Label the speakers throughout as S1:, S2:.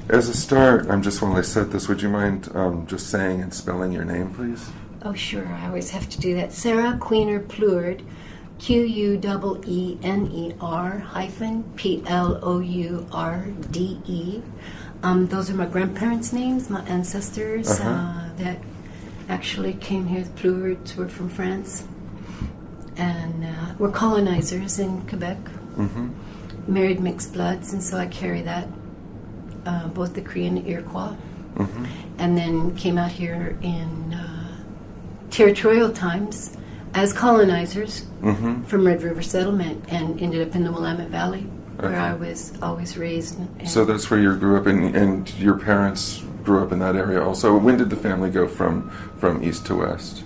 S1: As a start, while I set this, would you mind just saying and spelling your name, please?
S2: Oh, sure. I always have to do that. Sarah Queener Plourde, Queener-Plourde. Those are my grandparents' names, my ancestors that actually came here. The Plourdes were from France and were colonizers in Quebec. Married mixed bloods, and so I carry that, both the Cree and the Iroquois. And then came out here in territorial times as colonizers from Red River Settlement and ended up in the Willamette Valley, where I was always raised.
S1: So that's where you grew up, and your parents grew up in that area also. When did the family go from east to west?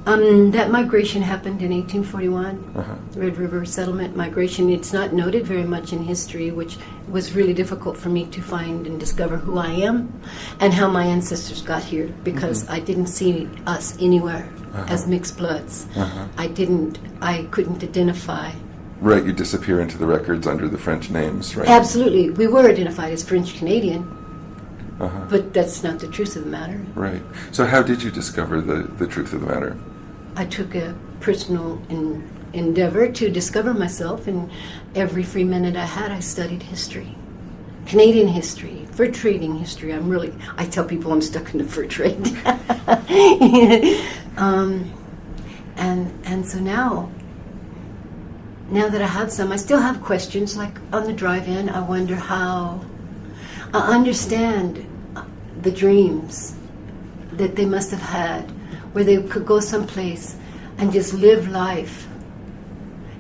S2: That migration happened in 1841, Red River Settlement migration. It's not noted very much in history, which was really difficult for me to find and discover who I am and how my ancestors got here, because I didn't see us anywhere as mixed bloods. I couldn't identify.
S1: Right, you disappear into the records under the French names, right?
S2: Absolutely. We were identified as French-Canadian, but that's not the truth of the matter.
S1: Right. So how did you discover the truth of the matter?
S2: I took a personal endeavor to discover myself, and every free minute I had, I studied history. Canadian history, fur trading history. I tell people I'm stuck in the fur trade. And so now that I have some, I still have questions. Like on the drive-in, I wonder how. I understand the dreams that they must have had, where they could go someplace and just live life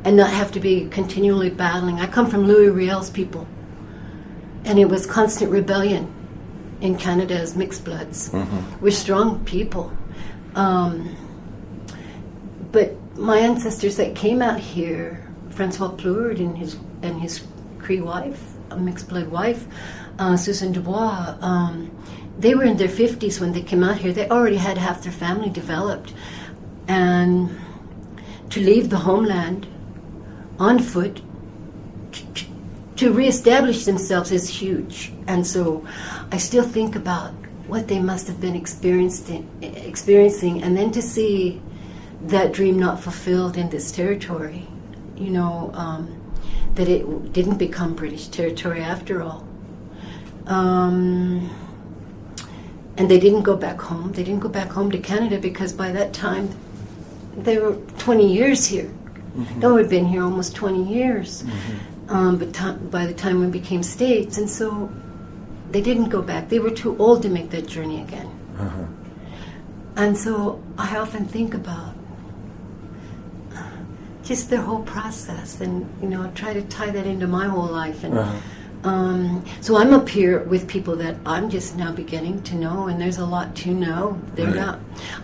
S2: and not have to be continually battling. I come from Louis Riel's people, and it was constant rebellion in Canada as mixed bloods. We're strong people. But my ancestors that came out here, Francois Plourde and his Cree wife, a mixed blood wife, Susan Dubois, they were in their 50s when they came out here. They already had half their family developed. And to leave the homeland on foot to reestablish themselves is huge. And so I still think about what they must have been experiencing, and then to see that dream not fulfilled in this territory, that it didn't become British territory after all. And they didn't go back home. They didn't go back home to Canada, because by that time they were 20 years here. They had been here almost 20 years. But by the time we became states, and so they didn't go back. They were too old to make that journey again. And so I often think about just their whole process, and try to tie that into my whole life. And so I'm up here with people that I'm just now beginning to know, and there's a lot to know.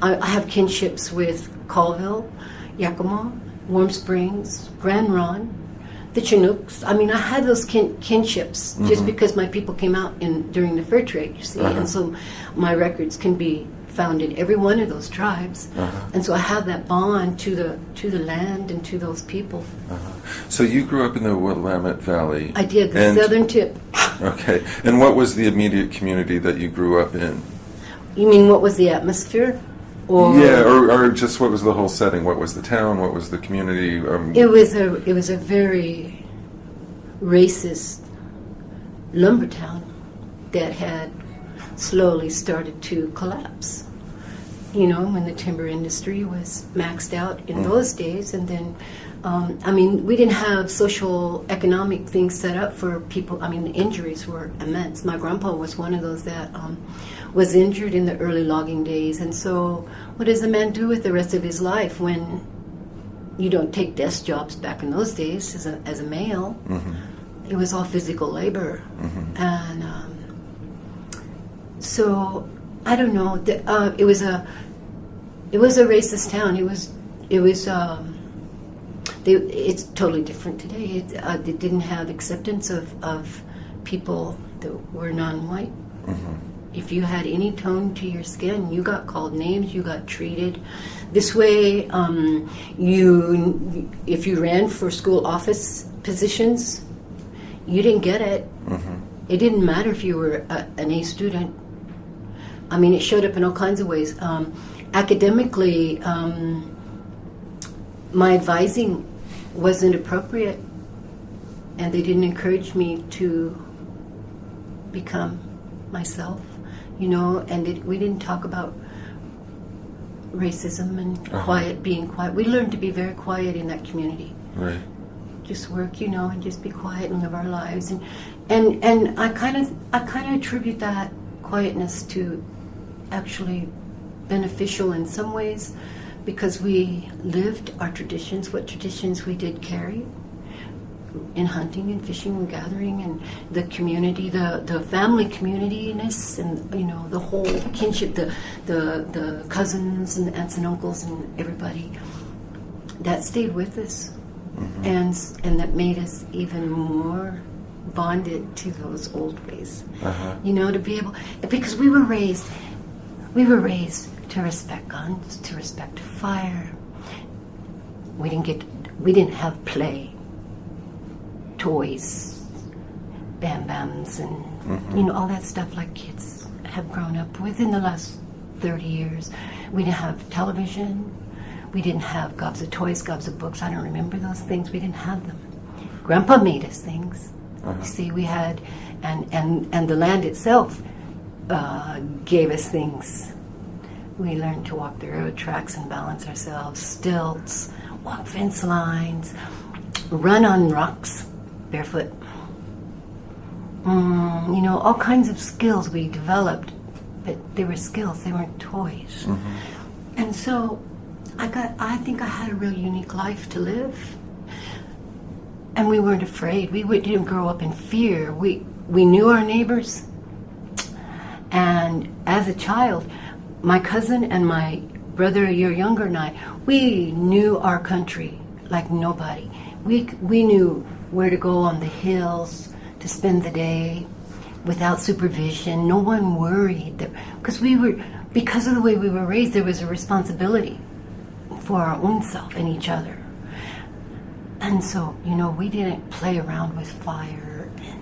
S2: I have kinships with Colville, Yakima, Warm Springs, Grand Ronde, the Chinooks. I mean, I had those kinships just because my people came out during the fur trade, you see, and so my records can be found in every one of those tribes, and so I have that bond to the land and to those people.
S1: So you grew up in the Willamette Valley.
S2: I did, the southern tip.
S1: Okay, and what was the immediate community that you grew up in?
S2: You mean what was the atmosphere?
S1: Or just what was the whole setting? What was the town? What was the community?
S2: It was a very racist lumber town that had slowly started to collapse. When the timber industry was maxed out in those days, and then, we didn't have social economic things set up for people. I mean, the injuries were immense. My grandpa was one of those that was injured in the early logging days, and so what does a man do with the rest of his life when you don't take desk jobs back in those days as a male? It was all physical labor, and so I don't know. It was a racist town. It's totally different today. It didn't have acceptance of people that were non-white. If you had any tone to your skin, you got called names. You got treated this way. If you ran for school office positions, you didn't get it. It didn't matter if you were an A student. I mean, it showed up in all kinds of ways. Academically, my advising wasn't appropriate, and they didn't encourage me to become myself, and we didn't talk about racism and being quiet. We learned to be very quiet in that community.
S1: Right.
S2: Just work, and just be quiet and live our lives. And I kind of attribute that quietness to actually beneficial in some ways, because we lived our traditions, what traditions we did carry in hunting and fishing and gathering, and the community, the family community-ness, and the whole kinship, the cousins and aunts and uncles and everybody that stayed with us. Mm-hmm. and that made us even more bonded to those old ways. To be able, because we were raised to respect guns, to respect fire. We didn't have play, toys, bam bams, and all that stuff like kids have grown up with in the last 30 years. We didn't have television. We didn't have gobs of toys, gobs of books. I don't remember those things. We didn't have them. Grandpa made us things. You see, we had, and the land itself gave us things. We learned to walk the railroad tracks and balance ourselves, stilts, walk fence lines, run on rocks, barefoot. All kinds of skills we developed, but they were skills, they weren't toys. Mm-hmm. And so I think I had a real unique life to live. And we weren't afraid. We didn't grow up in fear. We knew our neighbors. And as a child, my cousin and my brother a year younger than I, we knew our country like nobody. We knew where to go on the hills to spend the day without supervision. No one worried. Because of the way we were raised, there was a responsibility for our own self and each other. And so, we didn't play around with fire, and,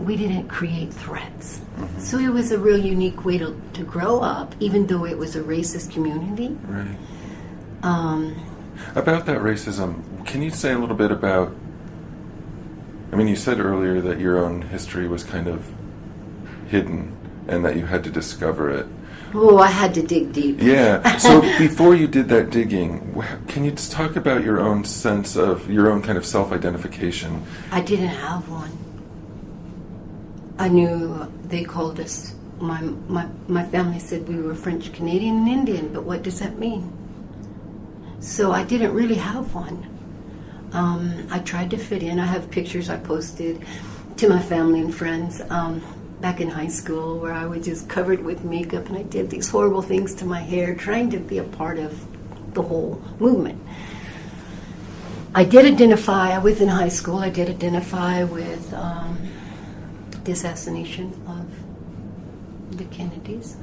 S2: we didn't create threats. Mm-hmm. So it was a real unique way to grow up, even though it was a racist community.
S1: Right. About that racism, can you say a little bit about, you said earlier that your own history was kind of hidden and that you had to discover it.
S2: Oh, I had to dig deep.
S1: Yeah. So before you did that digging, can you just talk about your own sense of your own kind of self-identification?
S2: I didn't have one. I knew they called us, my family said we were French, Canadian, and Indian, but what does that mean? So I didn't really have one. I tried to fit in. I have pictures I posted to my family and friends back in high school, where I was just covered with makeup and I did these horrible things to my hair, trying to be a part of the whole movement. I was in high school, I did identify with the assassination of the Kennedys.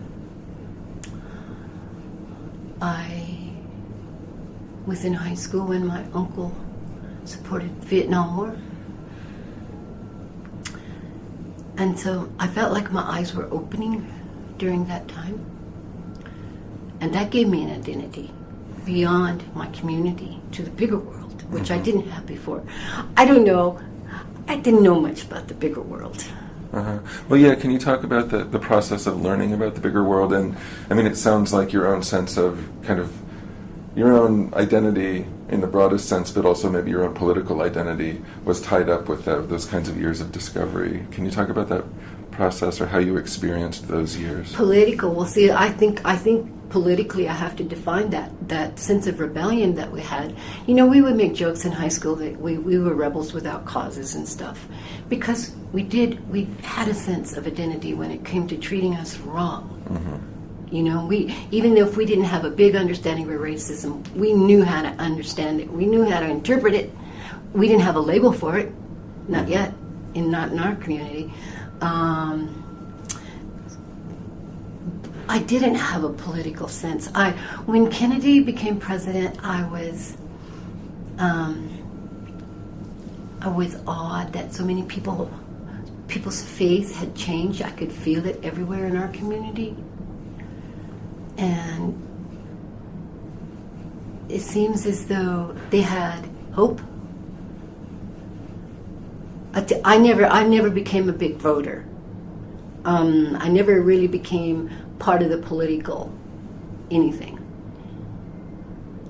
S2: I was in high school when my uncle supported the Vietnam War. And so I felt like my eyes were opening during that time. And that gave me an identity beyond my community to the bigger world, which I didn't have before. I don't know. I didn't know much about the bigger world.
S1: Well, yeah, can you talk about the process of learning about the bigger world? And, it sounds like your own sense of kind of your own identity in the broadest sense, but also maybe your own political identity was tied up with those kinds of years of discovery. Can you talk about that process or how you experienced those years?
S2: Political. Well, see, I think politically I have to define that sense of rebellion that we had. We would make jokes in high school that we were rebels without causes and stuff, because we had a sense of identity when it came to treating us wrong. Mm-hmm. Even if we didn't have a big understanding of racism, we knew how to understand it. We knew how to interpret it. We didn't have a label for it, not yet, not in our community. I didn't have a political sense. When Kennedy became president, I was awed that so many people people's faith had changed. I could feel it everywhere in our community. And it seems as though they had hope. I never became a big voter. I never really became part of the political anything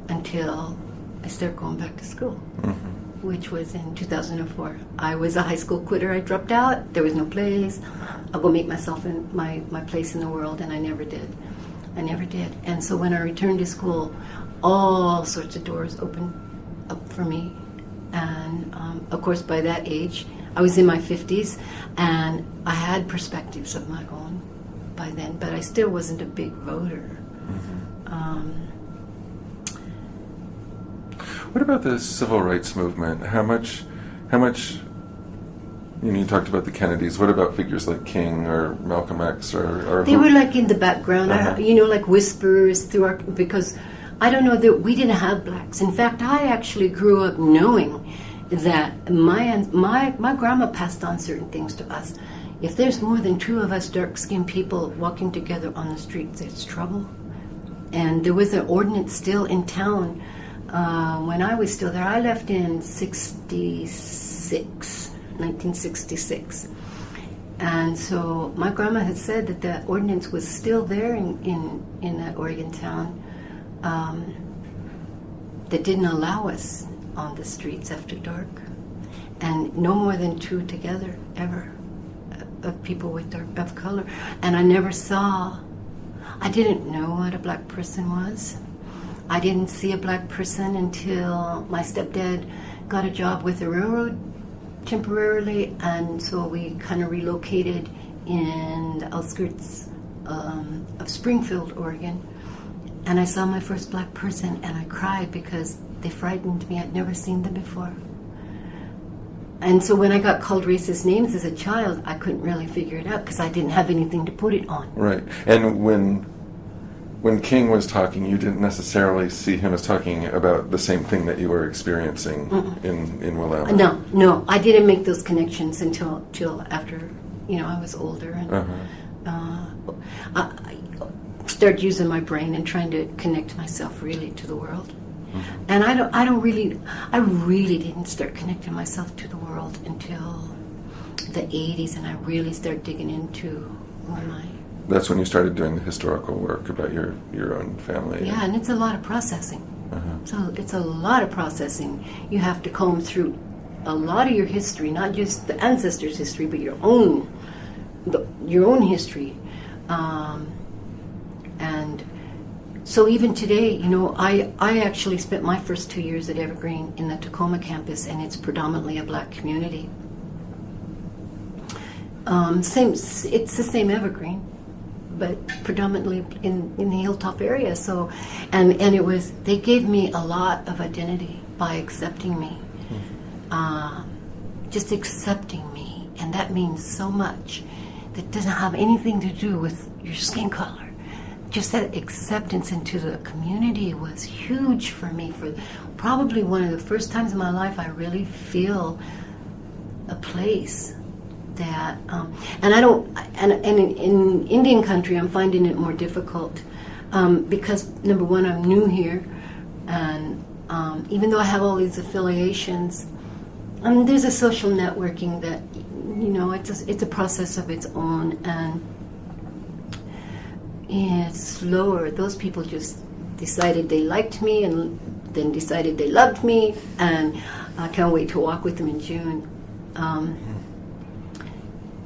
S2: until I started going back to school, which was in 2004. I was a high school quitter. I dropped out. There was no place. I'll go make myself in my place in the world, and I never did. I never did. And so when I returned to school, all sorts of doors opened up for me. And of course, by that age, I was in my 50s, and I had perspectives of my own by then, but I still wasn't a big voter.
S1: What about the civil rights movement? How much, you talked about the Kennedys. What about figures like King or Malcolm X or
S2: They were like in the background, like whispers because I don't know that we didn't have blacks. In fact, I actually grew up knowing that my grandma passed on certain things to us. If there's more than two of us dark-skinned people walking together on the streets, it's trouble. And there was an ordinance still in town when I was still there. I left in 1966. And so my grandma had said that the ordinance was still there in that Oregon town that didn't allow us on the streets after dark. And no more than two together, ever, of people of color. And I didn't know what a black person was. I didn't see a black person until my stepdad got a job with the railroad temporarily, and so we kind of relocated in the outskirts of Springfield, Oregon. And I saw my first black person, and I cried because they frightened me. I'd never seen them before. And so when I got called racist names as a child, I couldn't really figure it out because I didn't have anything to put it on.
S1: Right. And when King was talking, you didn't necessarily see him as talking about the same thing that you were experiencing in Willamette.
S2: No, I didn't make those connections until after, I was older, and I started using my brain and trying to connect myself really to the world. And I really didn't start connecting myself to the world until the 80s, and I really started digging into my.
S1: That's when you started doing the historical work about your own family.
S2: Yeah, and it's a lot of processing. So it's a lot of processing. You have to comb through a lot of your history, not just the ancestors' history, but your own history. And so even today, I actually spent my first 2 years at Evergreen in the Tacoma campus, and it's predominantly a black community. It's the same Evergreen, but predominantly in the Hilltop area. So, and they gave me a lot of identity by accepting me, just accepting me, and that means so much. That doesn't have anything to do with your skin color. Just that acceptance into the community was huge for me. For probably one of the first times in my life, I really feel a place. That and I don't and in Indian country I'm finding it more difficult because number one, I'm new here, and even though I have all these affiliations, there's a social networking that it's a process of its own, and it's slower. Those people just decided they liked me and then decided they loved me, and I can't wait to walk with them in June.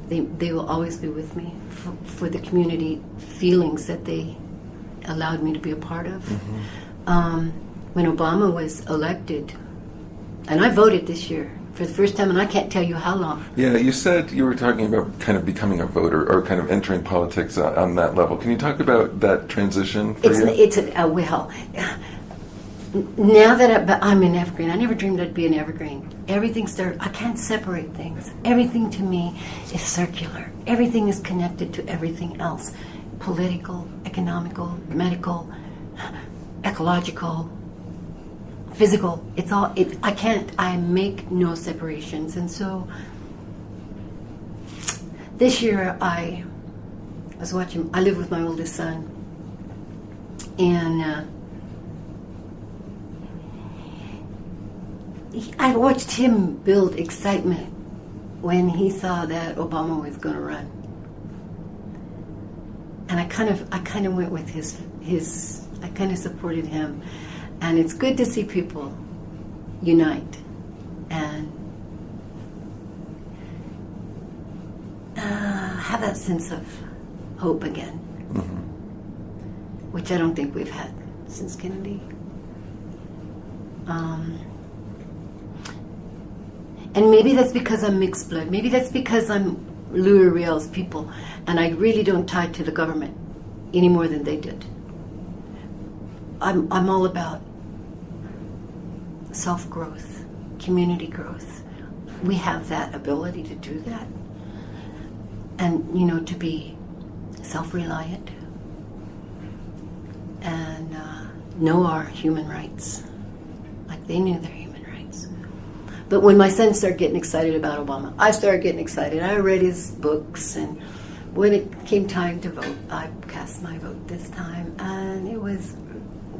S2: They will always be with me for the community feelings that they allowed me to be a part of. When Obama was elected, and I voted this year for the first time, and I can't tell you how long.
S1: Yeah, you said you were talking about kind of becoming a voter or kind of entering politics on that level. Can you talk about that transition for you?
S2: Now that I'm in Evergreen, I never dreamed I'd be in Evergreen. Everything started, I can't separate things. Everything to me is circular. Everything is connected to everything else. Political, economical, medical, ecological, physical. It's all, I make no separations. And so this year I was watching. I live with my oldest son, and I watched him build excitement when he saw that Obama was going to run, and I kind of went with his. I kind of supported him, and it's good to see people unite and have that sense of hope again, which I don't think we've had since Kennedy. And maybe that's because I'm mixed blood. Maybe that's because I'm Louis Riel's people, and I really don't tie to the government any more than they did. I'm all about self-growth, community growth. We have that ability to do that, and to be self-reliant and know our human rights, like they knew their human rights. But when my son started getting excited about Obama, I started getting excited. I read his books, and when it came time to vote, I cast my vote this time, and it was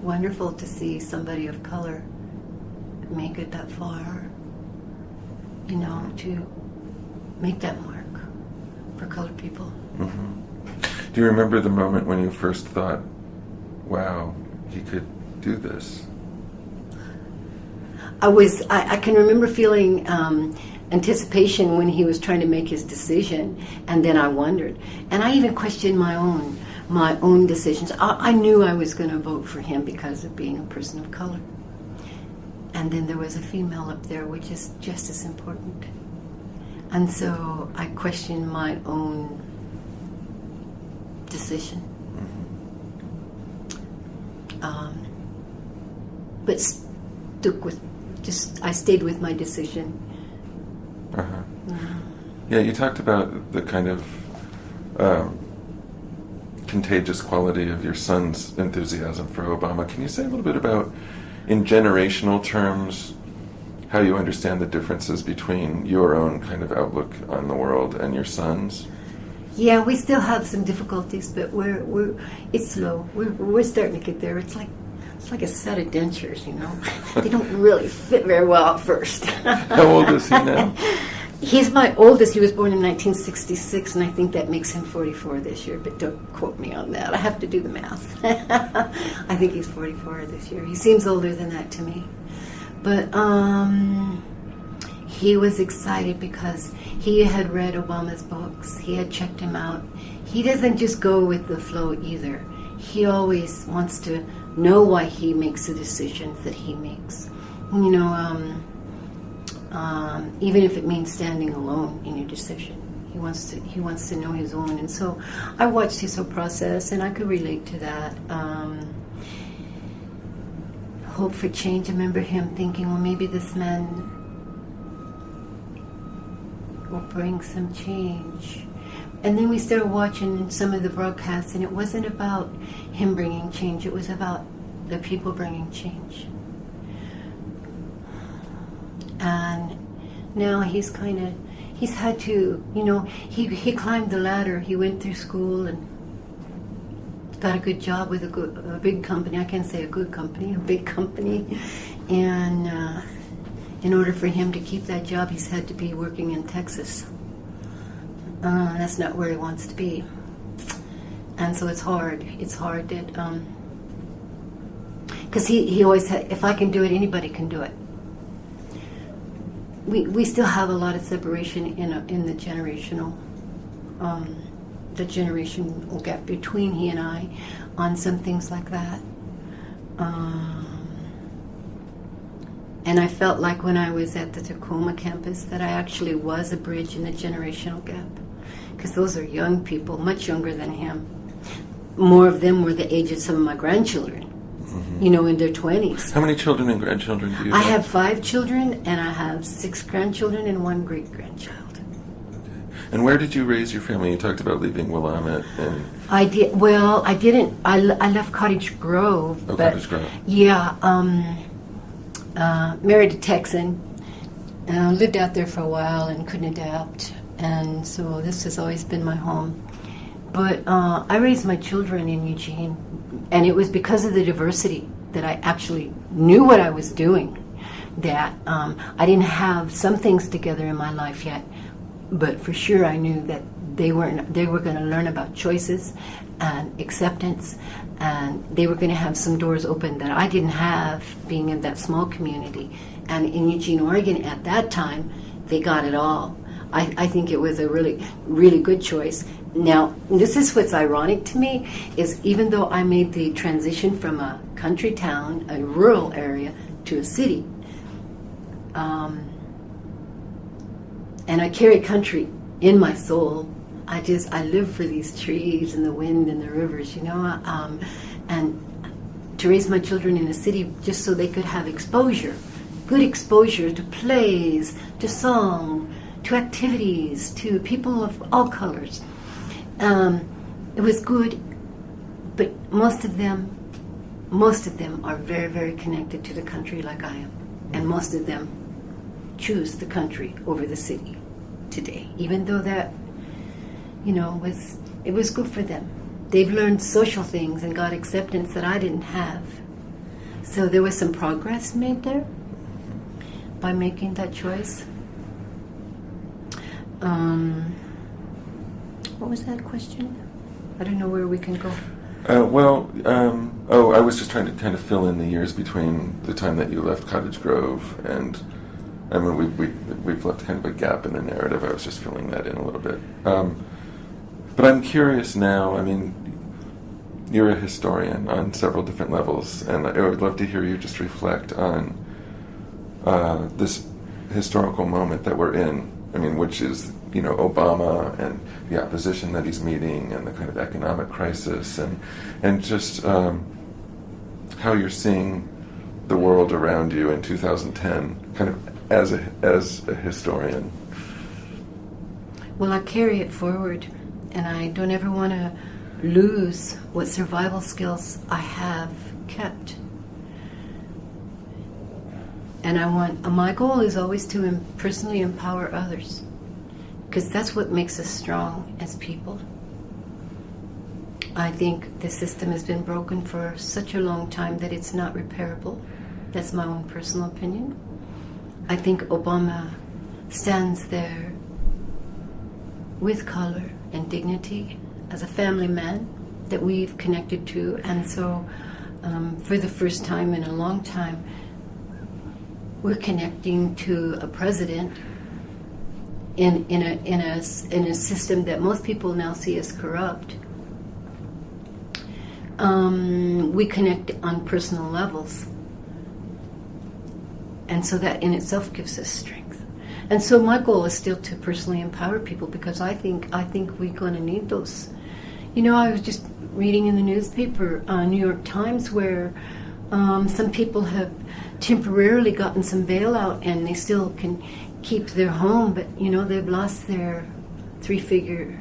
S2: wonderful to see somebody of color make it that far, to make that mark for colored people.
S1: Do you remember the moment when you first thought, wow, he could do this?
S2: I can remember feeling anticipation when he was trying to make his decision, and then I wondered, and I even questioned my own decisions. I knew I was going to vote for him because of being a person of color, and then there was a female up there, which is just as important, and so I questioned my own decision, but I stayed with my decision.
S1: Yeah, you talked about the kind of contagious quality of your son's enthusiasm for Obama. Can you say a little bit about, in generational terms, how you understand the differences between your own kind of outlook on the world and your son's?
S2: Yeah, we still have some difficulties, but it's slow. We're starting to get there. It's like a set of dentures, They don't really fit very well at first.
S1: How old is he now?
S2: He's my oldest. He was born in 1966, and I think that makes him 44 this year, but don't quote me on that. I have to do the math. I think he's 44 this year. He seems older than that to me. But he was excited because he had read Obama's books. He had checked him out. He doesn't just go with the flow either. He always wants to know why he makes the decisions that he makes. Even if it means standing alone in your decision, he wants to know his own. And so I watched his whole process, and I could relate to that. Hope for change. I remember him thinking, well, maybe this man will bring some change. And then we started watching some of the broadcasts, and it wasn't about him bringing change. It was about the people bringing change. And now he's had to, he climbed the ladder. He went through school and got a good job with a big company. I can't say a good company, a big company. And in order for him to keep that job, he's had to be working in Texas. That's not where he wants to be. And so it's hard. It's hard that, because he always said, if I can do it, anybody can do it. We still have a lot of separation in the generational gap between he and I on some things like that. And I felt like when I was at the Tacoma campus that I actually was a bridge in the generational gap, because those are young people, much younger than him. More of them were the age of some of my grandchildren. In their 20s.
S1: How many children and grandchildren do you have?
S2: I have 5 children, and I have 6 grandchildren and 1 great-grandchild.
S1: Okay. And where did you raise your family? You talked about leaving Willamette. And
S2: I did. Well, I didn't. I left Cottage Grove.
S1: Oh, Cottage Grove.
S2: Yeah. Married a Texan. Lived out there for a while and couldn't adapt. and so this has always been my home. But I raised my children in Eugene, and it was because of the diversity that I actually knew what I was doing, that I didn't have some things together in my life yet, but for sure I knew that they were going to learn about choices and acceptance, and they were going to have some doors open that I didn't have being in that small community. And in Eugene, Oregon at that time, they got it all. I think it was a really, really good choice. Now, this is what's ironic to me, is even though I made the transition from a country town, a rural area, to a city, and I carry country in my soul. I live for these trees and the wind and the rivers, and to raise my children in a city just so they could have exposure, good exposure to plays, to song, to activities, to people of all colors. It was good, but most of them are very, very connected to the country like I am, and most of them choose the country over the city today, even though that, it was good for them. They've learned social things and got acceptance that I didn't have. So there was some progress made there by making that choice. What was that question? I don't know where we can go.
S1: I was just trying to kind of fill in the years between the time that you left Cottage Grove and, I mean, we've left kind of a gap in the narrative. I was just filling that in a little bit. But I'm curious now, I mean, you're a historian on several different levels, and I would love to hear you just reflect on this historical moment that we're in, I mean, which is, Obama and the opposition that he's meeting and the kind of economic crisis and just how you're seeing the world around you in 2010, kind of as a historian.
S2: Well, I carry it forward, and I don't ever want to lose what survival skills I have kept. And my goal is always to personally empower others, because that's what makes us strong as people. I think the system has been broken for such a long time that it's not repairable. That's my own personal opinion. I think Obama stands there with color and dignity as a family man that we've connected to, and so for the first time in a long time, we're connecting to a president in a system that most people now see as corrupt. We connect on personal levels, and so that in itself gives us strength. And so my goal is still to personally empower people, because I think we're going to need those. I was just reading in the newspaper, New York Times, where some people have temporarily gotten some bailout and they still can keep their home, but they've lost their 3-figure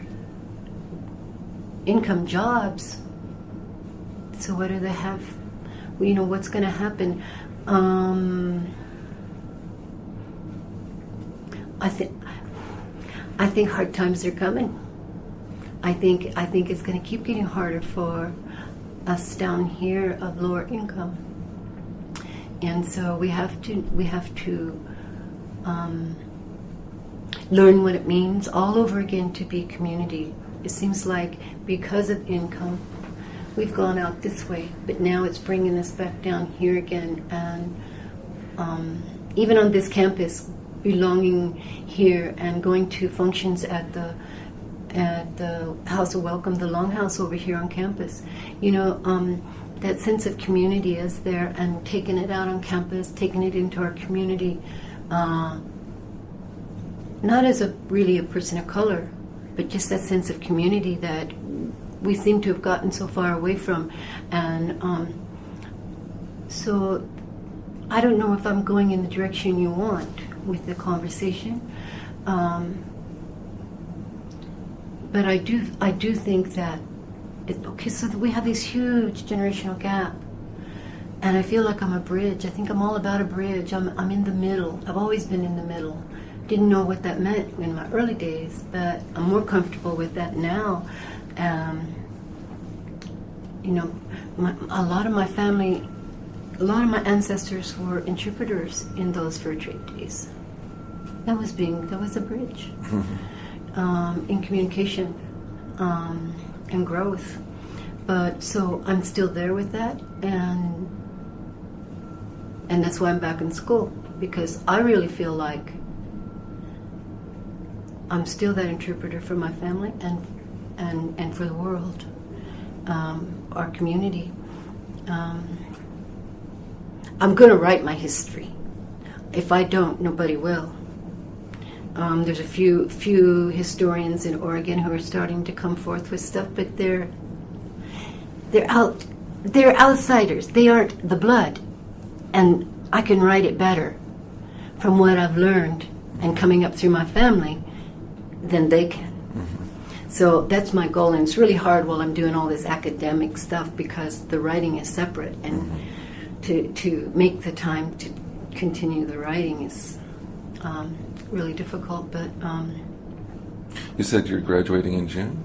S2: income jobs. So what do they have? What's going to happen? I think hard times are coming. I think it's going to keep getting harder for us down here of lower income, and so we have to learn what it means all over again to be community. It seems like because of income, we've gone out this way, but now it's bringing us back down here again. And even on this campus, belonging here and going to functions at the House of Welcome, the Longhouse over here on campus, that sense of community is there, and taking it out on campus, taking it into our community, not as really a person of color, but just that sense of community that we seem to have gotten so far away from. And so I don't know if I'm going in the direction you want with the conversation, but I do think that so we have this huge generational gap, and I feel like I'm a bridge. I think I'm all about a bridge. I'm in the middle. I've always been in the middle. didn't know what that meant in my early days, but I'm more comfortable with that now. You know, a lot of my family, a lot of my ancestors were interpreters in those fur trade days. That was a bridge in communication and growth. But so I'm still there with that, and that's why I'm back in school, because I really feel like I'm still that interpreter for my family and for the world, our community. I'm going to write my history. If I don't, nobody will. There's a few historians in Oregon who are starting to come forth with stuff, but they're outsiders. They aren't the blood, and I can write it better from what I've learned and coming up through my family than they can. So that's my goal, and it's really hard while I'm doing all this academic stuff because the writing is separate, and to make the time to continue the writing is really difficult. But
S1: you said you're graduating in June?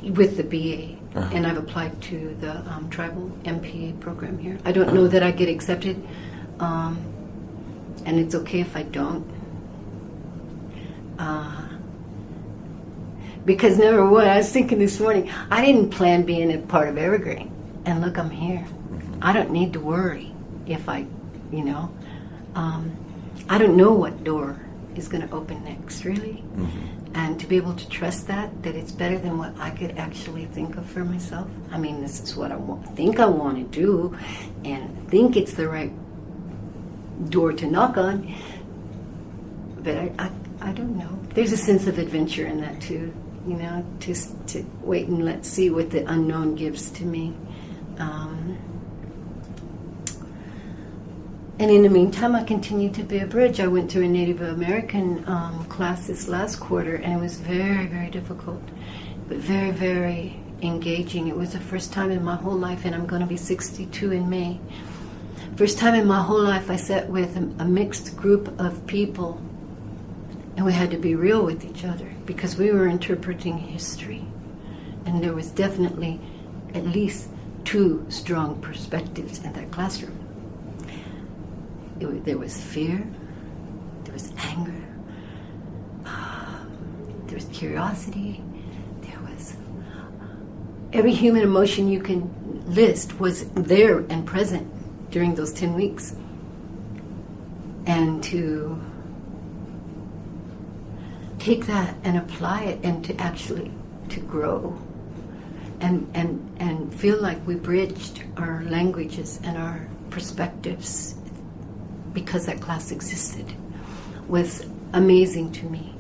S2: With the BA, and I've applied to the tribal MPA program here. I don't know that I get accepted, and it's okay if I don't. Because number one, I was thinking this morning, I didn't plan being a part of Evergreen, and look, I'm here. I don't need to worry if I don't know what door is going to open next, really. And to be able to trust that it's better than what I could actually think of for myself. I mean, this is what I think I want to do, and think it's the right door to knock on. But I don't know. There's a sense of adventure in that too, to wait and let's see what the unknown gives to me. And in the meantime, I continued to be a bridge. I went through a Native American class this last quarter, and it was very, very difficult, but very, very engaging. It was the first time in my whole life, and I'm going to be 62 in May. First time in my whole life I sat with a mixed group of people, and we had to be real with each other because we were interpreting history. And there was definitely at least 2 strong perspectives in that classroom. There was fear, there was anger, there was curiosity, there was every human emotion you can list was there and present during those 10 weeks. And to take that and apply it and to actually to grow and feel like we bridged our languages and our perspectives because that class existed was amazing to me.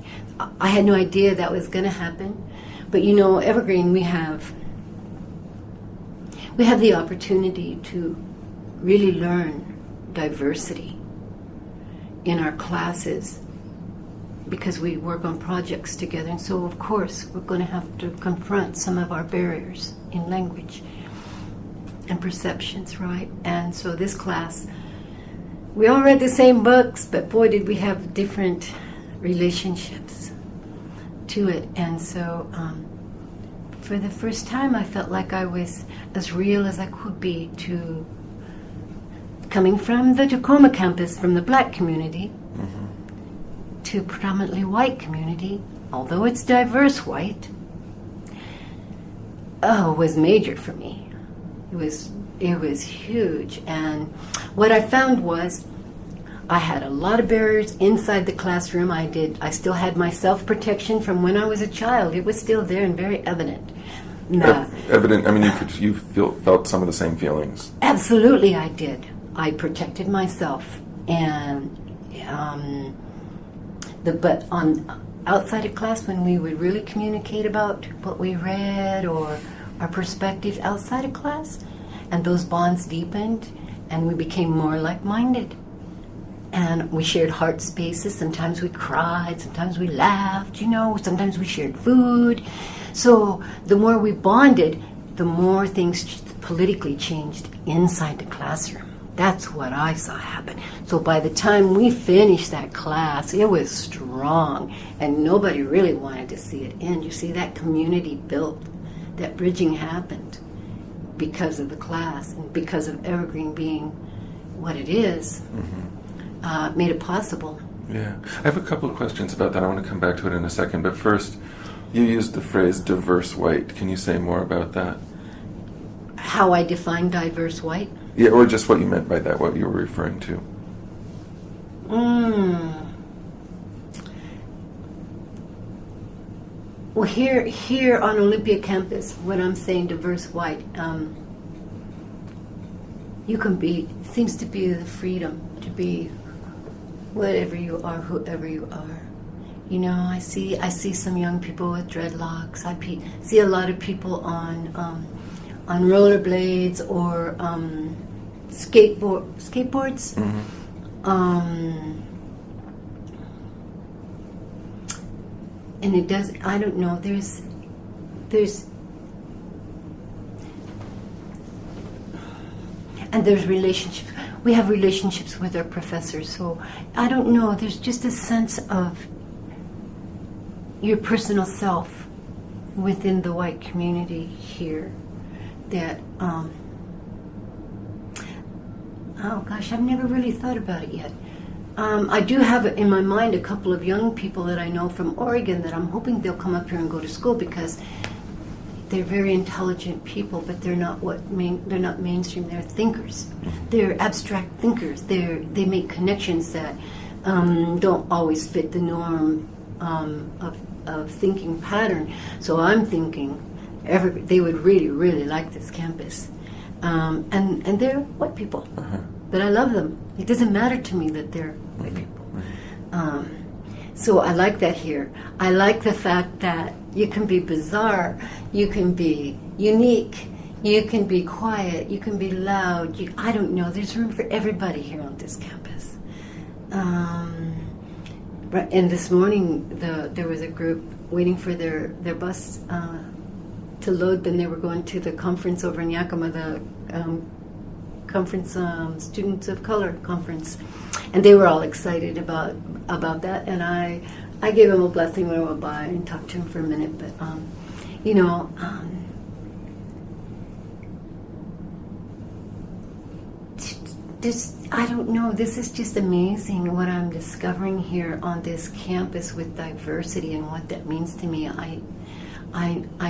S2: I had no idea that was going to happen, but Evergreen, we have the opportunity to really learn diversity in our classes because we work on projects together, and so of course we're going to have to confront some of our barriers in language and perceptions, right? And so this class, we all read the same books, but boy, did we have different relationships to it. And so for the first time, I felt like I was as real as I could be to coming from the Tacoma campus, from the Black community, to predominantly white community, although it's diverse white. It was major for me. It was huge, and what I found was I had a lot of barriers inside the classroom. I still had my self-protection from when I was a child. It was still there and very evident.
S1: Evident. I mean, you felt some of the same feelings.
S2: Absolutely, I did. I protected myself, and but on outside of class, when we would really communicate about what we read or our perspectives outside of class, and those bonds deepened, and we became more like-minded. And we shared heart spaces. Sometimes we cried, sometimes we laughed, sometimes we shared food. So the more we bonded, the more things politically changed inside the classroom. That's what I saw happen. So by the time we finished that class, it was strong, and nobody really wanted to see it end. You see, that community built, that bridging happened because of the class and because of Evergreen being what it is, made it possible.
S1: Yeah. I have a couple of questions about that. I want to come back to it in a second. But first, you used the phrase diverse white. Can you say more about that?
S2: How I define diverse white?
S1: Yeah, or just what you meant by that, what you were referring to.
S2: Well, here on Olympia campus, when I'm saying diverse white, you can be, seems to be the freedom to be whatever you are, whoever you are. You know, I see some young people with dreadlocks. I see a lot of people on rollerblades or skateboards. And it does, I don't know, there's relationships. We have relationships with our professors, so I don't know, there's just a sense of your personal self within the white community here that, oh gosh, I've never really thought about it yet. I do have in my mind a couple of young people that I know from Oregon that I'm hoping they'll come up here and go to school because they're very intelligent people, but they're not they're not mainstream. They're thinkers. They're abstract thinkers. They make connections that don't always fit the norm of thinking pattern. So I'm thinking they would really, really like this campus. And they're white people. But I love them. It doesn't matter to me that they're white people. So I like that here. I like the fact that you can be bizarre, you can be unique, you can be quiet, you can be loud. I don't know. There's room for everybody here on this campus. And this morning, there was a group waiting for their bus to load. Then they were going to the conference over in Yakima, the conference, Students of Color conference, and they were all excited about that. And I gave them a blessing when I went by and talked to them for a minute. But I don't know. This is just amazing what I'm discovering here on this campus with diversity and what that means to me. I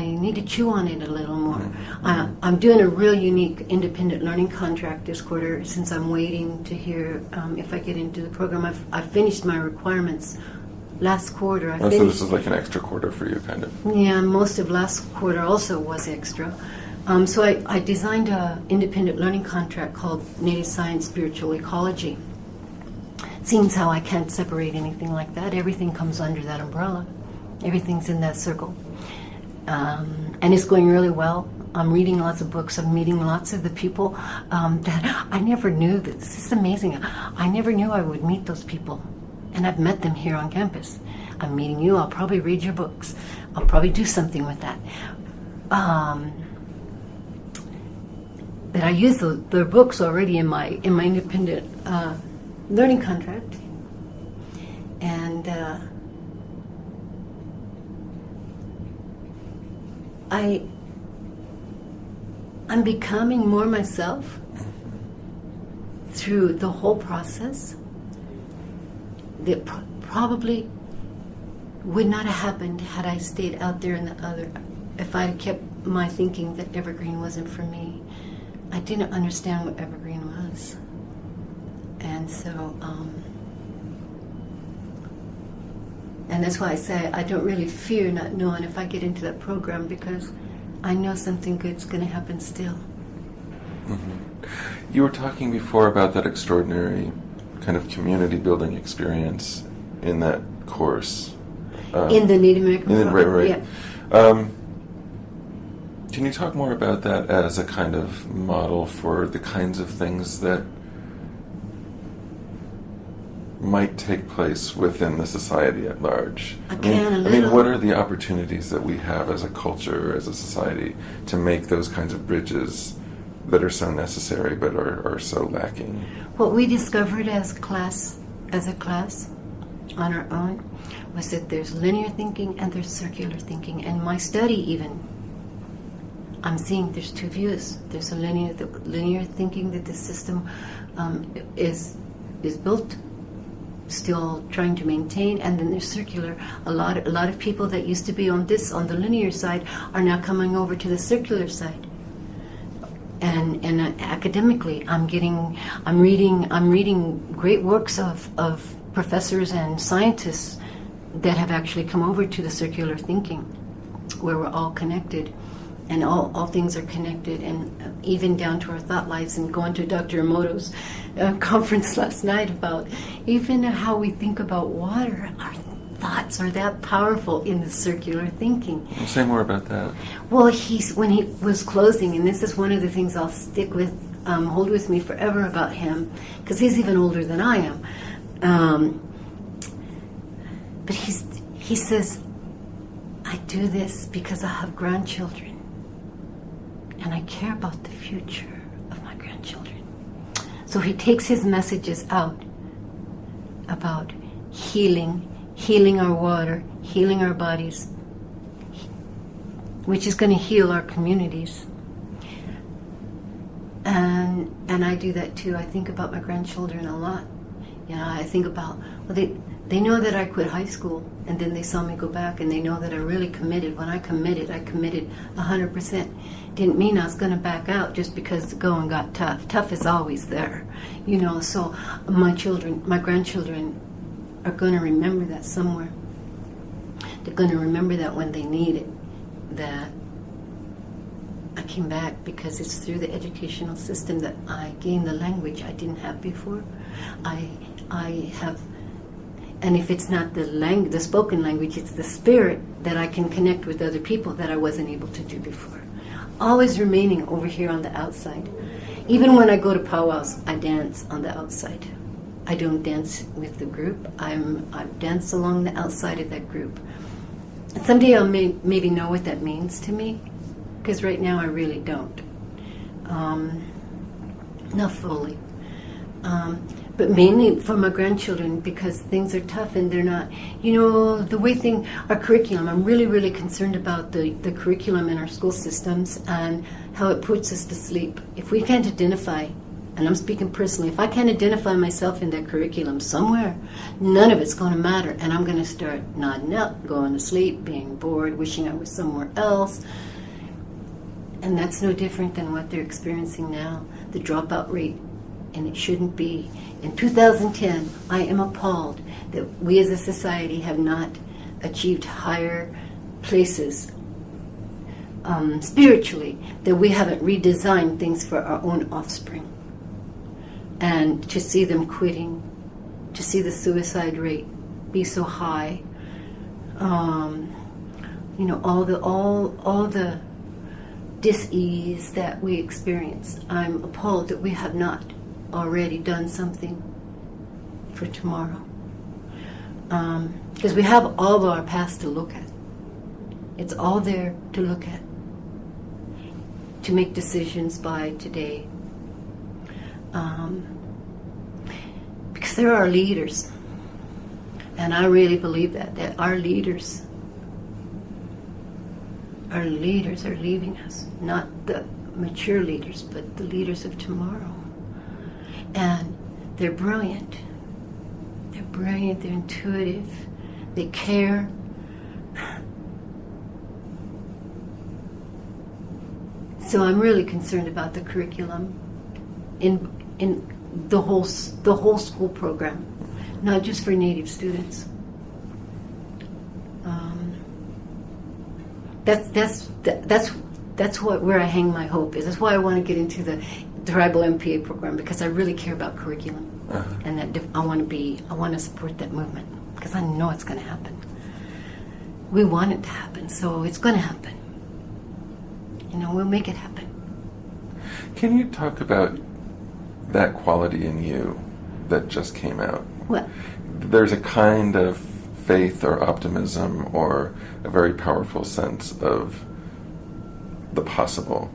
S2: need to chew on it a little more. I'm doing a real unique independent learning contract this quarter since I'm waiting to hear if I get into the program. I finished my requirements last quarter.
S1: So this is like an extra quarter for you, kind of.
S2: Yeah, most of last quarter also was extra. So I designed an independent learning contract called Native Science Spiritual Ecology. Seems how I can't separate anything like that. Everything comes under that umbrella. Everything's in that circle. And it's going really well. I'm reading lots of books. I'm meeting lots of the people that I never knew. This is amazing. I never knew I would meet those people. And I've met them here on campus. I'm meeting you. I'll probably read your books. I'll probably do something with that. But I use the books already in my independent learning contract. And I'm becoming more myself through the whole process that probably would not have happened had I stayed out there in the other, if I had kept my thinking that Evergreen wasn't for me. I didn't understand what Evergreen was. And so, and that's why I say I don't really fear not knowing if I get into that program, because I know something good's going to happen still.
S1: You were talking before about that extraordinary kind of community building experience in that course.
S2: In the Native American program,
S1: right.
S2: Yeah.
S1: Can you talk more about that as a kind of model for the kinds of things that might take place within the society at large?
S2: I mean,
S1: what are the opportunities that we have as a culture, as a society, to make those kinds of bridges that are so necessary but are so lacking?
S2: What we discovered as a class on our own was that there's linear thinking and there's circular thinking. And my study even, I'm seeing there's two views. There's a linear thinking that the system is built, still trying to maintain, and then there's circular. A lot of people that used to be on the linear side are now coming over to the circular side. And academically, I'm reading great works of professors and scientists that have actually come over to the circular thinking, where we're all connected, and all things are connected, and even down to our thought lives. And going to Dr. Emoto's conference last night about even how we think about water. Our thoughts are that powerful in the circular thinking.
S1: Say more about that.
S2: Well, when he was closing, and this is one of the things I'll hold with me forever about him, because he's even older than I am. But he says, I do this because I have grandchildren, and I care about the future of my grandchildren. So he takes his messages out about healing our water, healing our bodies, which is going to heal our communities. And I do that too. I think about my grandchildren a lot. I think about, they know that I quit high school, and then they saw me go back, and they know that I really committed. When I committed 100%. Didn't mean I was going to back out just because the going got tough. Tough is always there, so my grandchildren are going to remember that somewhere. They're going to remember that when they need it, that I came back, because it's through the educational system that I gained the language I didn't have before. I have, and if it's not the spoken language, it's the spirit that I can connect with other people that I wasn't able to do before. Always remaining over here on the outside. Even when I go to powwows, I dance on the outside. I don't dance with the group. I dance along the outside of that group. Someday I'll maybe know what that means to me, because right now I really don't. Not fully. But mainly for my grandchildren, because things are tough and they're not, the way our curriculum, I'm really, really concerned about the curriculum in our school systems and how it puts us to sleep. If we can't identify, and I'm speaking personally, if I can't identify myself in that curriculum somewhere, none of it's going to matter. And I'm going to start nodding out, going to sleep, being bored, wishing I was somewhere else. And that's no different than what they're experiencing now, the dropout rate. And it shouldn't be. In 2010, I am appalled that we as a society have not achieved higher places spiritually, that we haven't redesigned things for our own offspring. And to see them quitting, to see the suicide rate be so high, all the dis-ease that we experience, I'm appalled that we have not already done something for tomorrow. Because we have all of our past to look at. It's all there to look at, to make decisions by today. Because there are leaders, and I really believe that our leaders are leaving us, not the mature leaders, but the leaders of tomorrow. And they're brilliant. They're brilliant, they're intuitive, they care. So I'm really concerned about the curriculum in the whole school program, not just for Native students. That's where I hang my hope is. That's why I want to get into the tribal MPA program, because I really care about curriculum, and that I want to support that movement, because I know it's going to happen. We want it to happen, so it's going to happen. We'll make it happen.
S1: Can you talk about that quality in you that just came out?
S2: What?
S1: There's a kind of faith or optimism or a very powerful sense of the possible.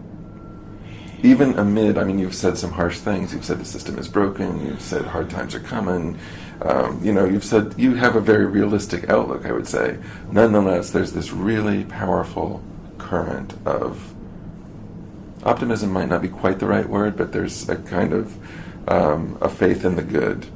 S1: even amid, I mean, you've said some harsh things. You've said the system is broken. You've said hard times are coming. You've said you have a very realistic outlook, I would say. Nonetheless, there's this really powerful current of optimism, might not be quite the right word, but there's a kind of a faith in the good.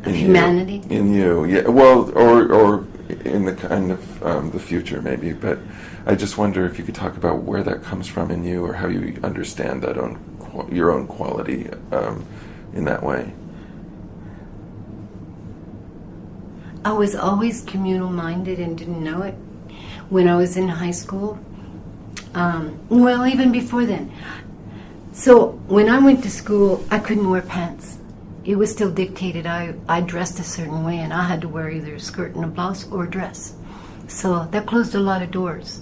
S1: In
S2: humanity?
S1: In you, yeah. Well, or in the kind of the future, maybe. But I just wonder if you could talk about where that comes from in you, or how you understand that your own quality in that way.
S2: I was always communal-minded and didn't know it. When I was in high school, well, even before then. So when I went to school, I couldn't wear pants. It was still dictated. I dressed a certain way, and I had to wear either a skirt and a blouse or a dress. So that closed a lot of doors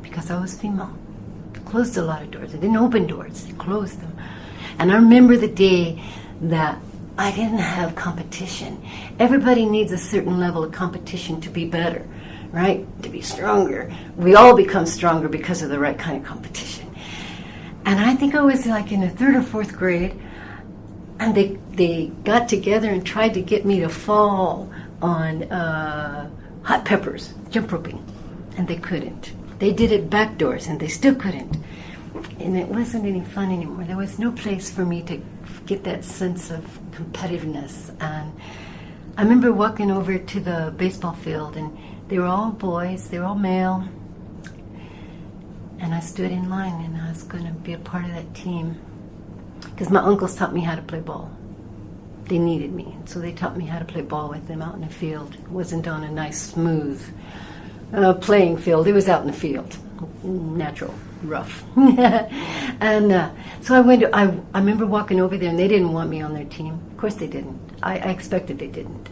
S2: because I was female. It closed a lot of doors. It didn't open doors. It closed them. And I remember the day that I didn't have competition. Everybody needs a certain level of competition to be better, right? To be stronger. We all become stronger because of the right kind of competition. And I think I was like in the 3rd or 4th grade, and they got together and tried to get me to fall on hot peppers, jump roping, and they couldn't. They did it backdoors, and they still couldn't. And it wasn't any fun anymore. There was no place for me to get that sense of competitiveness. And I remember walking over to the baseball field, and they were all boys, they were all male. And I stood in line, and I was going to be a part of that team. Because my uncles taught me how to play ball. They needed me, so they taught me how to play ball with them out in the field. It wasn't on a nice, smooth playing field. It was out in the field, natural, rough. And so I remember walking over there, and they didn't want me on their team. Of course they didn't. I expected they didn't.